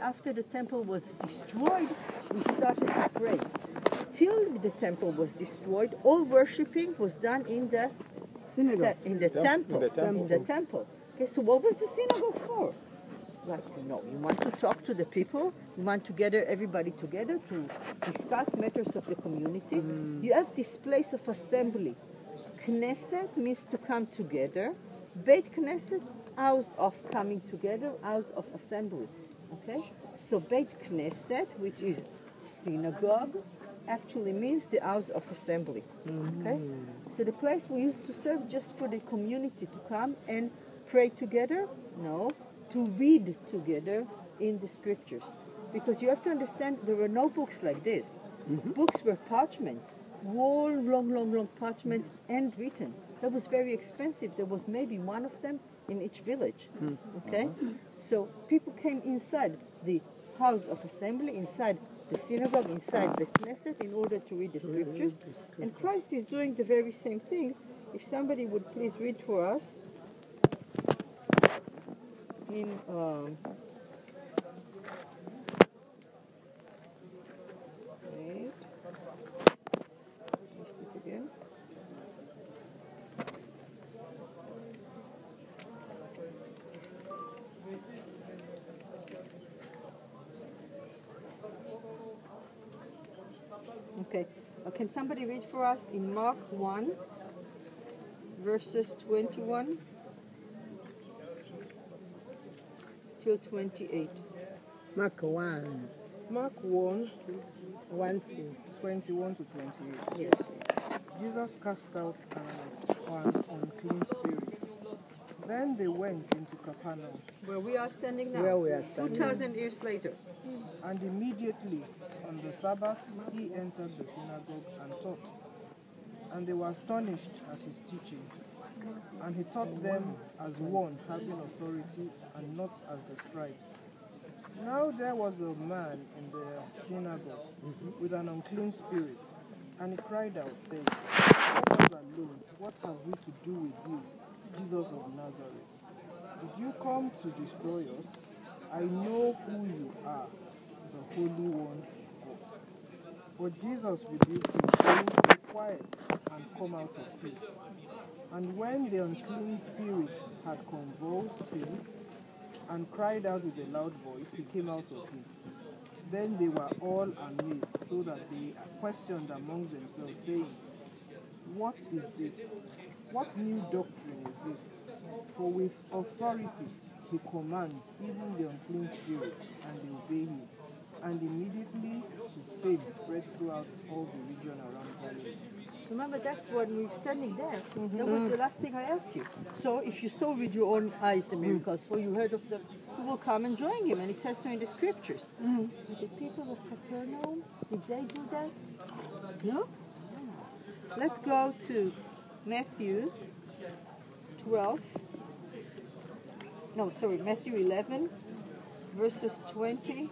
after the temple was destroyed, we started to pray. Till the temple was destroyed, all worshiping was done in the Synagogue. in the temple. temple. In the temple. Okay, so what was the synagogue for? Like, you want to talk to the people, you want to gather everybody together to discuss matters of the community. You have this place of assembly. Knesset means to come together. Beit Knesset, house of coming together, house of assembly. Okay? So Beit Knesset, which is synagogue, actually means the house of assembly. Okay? So the place we used to serve just for the community to come and pray together? No, to read together in the scriptures. Because you have to understand there were no books like this. Books were parchment, whole long parchment, handwritten. That was very expensive. There was maybe one of them in each village. Okay? So people came inside the house of assembly, inside the synagogue, inside the Knesset, in order to read the scriptures. And Christ is doing the very same thing. If somebody would please read for us in wait. Just look again. Okay. Can somebody read for us in Mark 1, verses 21 till 28? Mark 1. Mark 1, 1 to 21 to 28. Yes. Jesus cast out an unclean spirit. Then they went into Capernaum, Where we are standing now. Where we are standing. 2,000 years later. and immediately on the Sabbath he entered the synagogue and taught. And they were astonished at his teaching. And he taught them as one having authority, and not as the scribes. Now there was a man in the synagogue with an unclean spirit, and he cried out, saying, "Let us alone, what have we to do with you, Jesus of Nazareth? Did you come to destroy us? I know who you are, the Holy One of God." But Jesus rebuked him, saying, "Be quiet, and come out of him." And when the unclean spirit had convulsed him, and cried out with a loud voice, he came out of him. Then they were all amazed, so that they questioned among themselves, saying, "What is this? What new doctrine is this? For with authority he commands even the unclean spirits, and they obey him." And immediately his fame spread throughout all the region around Galilee. So remember, that's when we were standing there. That was the last thing I asked you. So if you saw with your own eyes the miracles, or you heard of them, you will come and join him. And it says so in the scriptures. But the people of Capernaum, did they do that? No? Let's go to Matthew 12. No, sorry, Matthew 11, verses 20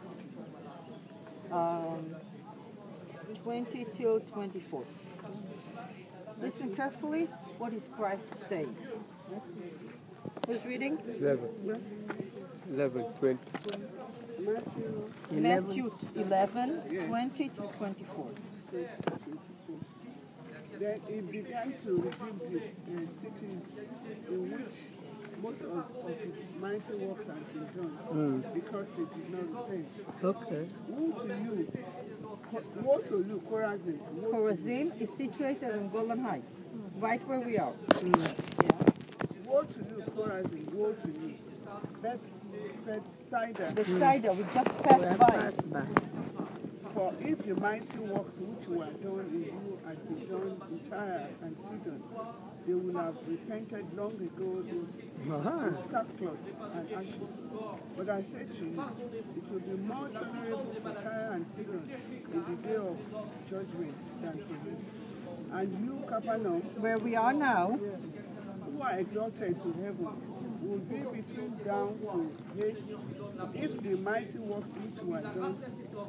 till 24. Listen carefully. What is Christ saying? Who's reading? 11, 20. Matthew 11, 20 to 24. Then he began to rebuke the cities in which most of his mighty works have been done, because they did not repent. Okay. Woe to you, Chorazin! Woe to you. Chorazin is situated on Golan Heights, right where we are. Woe to you, Chorazin! Woe to you! Bethsaida! Bethsaida, we just We passed have by. passed by. For if the mighty works which were done in you had been done in Tyre and Sidon, they would have repented long ago in sackcloth and ashes. But I say to you, it will be more tolerable for Tyre and Sidon in the day of judgment than for you. And you, Capernaum, Where we are now, who are exalted to heaven, will be betrayed down to Hades, if the mighty works which were done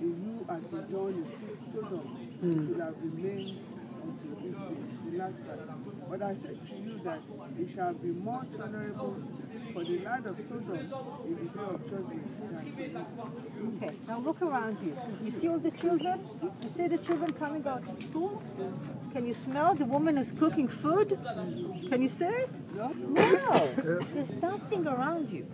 in you had been done in Sodom, it will have remained until this day, the last time. But I say to you that it shall be more tolerable For the land of Sodom in the day of judgment. Okay, now look around you. You see all the children? You see the children coming out of school? Can you smell the woman who's cooking food? Can you see it? No. There's nothing around you.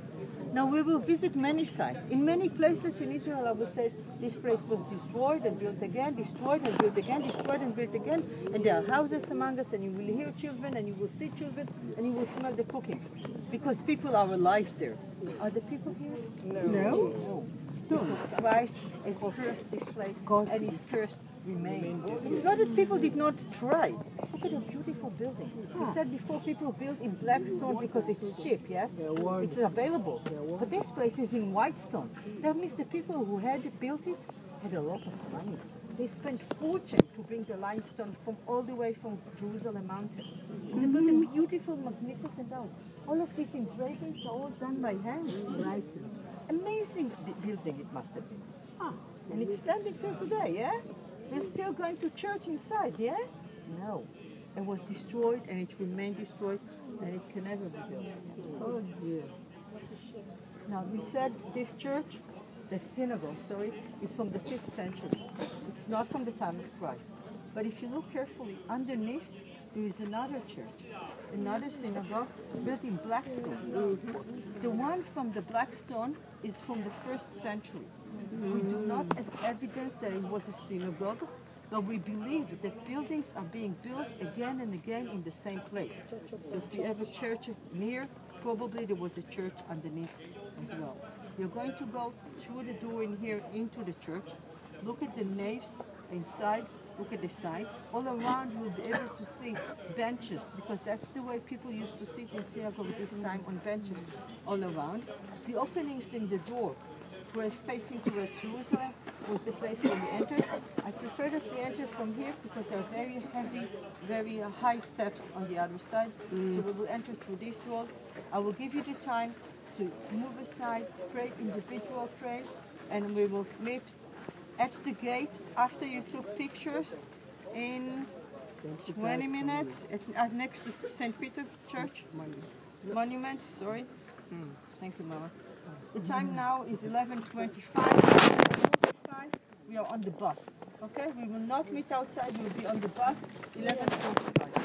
Now we will visit many sites. In many places in Israel, I will say this place was destroyed and built again, destroyed and built again, destroyed and built again. And there are houses among us, and you will hear children, and you will see children, and you will smell the cooking. Because people are alive there. Are the people here? No. Because Christ has cursed this place, and his curse remains. It's not that people did not try. Look at a beautiful building. We said before people build in black stone because it's cheap, yes? It's available. But this place is in white stone. That means the people who had built it had a lot of money. They spent fortune to bring the limestone from all the way from Jerusalem mountain. And they built a beautiful, magnificent house. All of these engravings are all done by hand. Right. Amazing building it must have been. And it's standing still today, yeah? They're still going to church inside, yeah? No. It was destroyed and it remained destroyed and it can never be built. Oh dear. Now we said this church, the synagogue, sorry, is from the 5th century. It's not from the time of Christ. But if you look carefully, underneath there is another church, another synagogue built in black stone. The one from the black stone is from the 1st century. We do not have evidence that it was a synagogue, but we believe that buildings are being built again and again in the same place. So if you have a church near, probably there was a church underneath as well. You're going to go through the door in here into the church, look at the naves inside, look at the sides. All around you'll be able to see benches, because that's the way people used to sit in synagogue this time, on benches all around. The openings in the door were facing towards Jerusalem, was the place where we entered. I prefer that we enter from here because there are very heavy, very high steps on the other side. So we will enter through this wall. I will give you the time to move aside, pray individual prayer, and we will meet at the gate after you took pictures in 20 minutes at next to St. Peter Church Monument. Sorry. Thank you, Mama. The time now is 11:25. We are on the bus. Okay, we will not meet outside. We will be on the bus 11:45.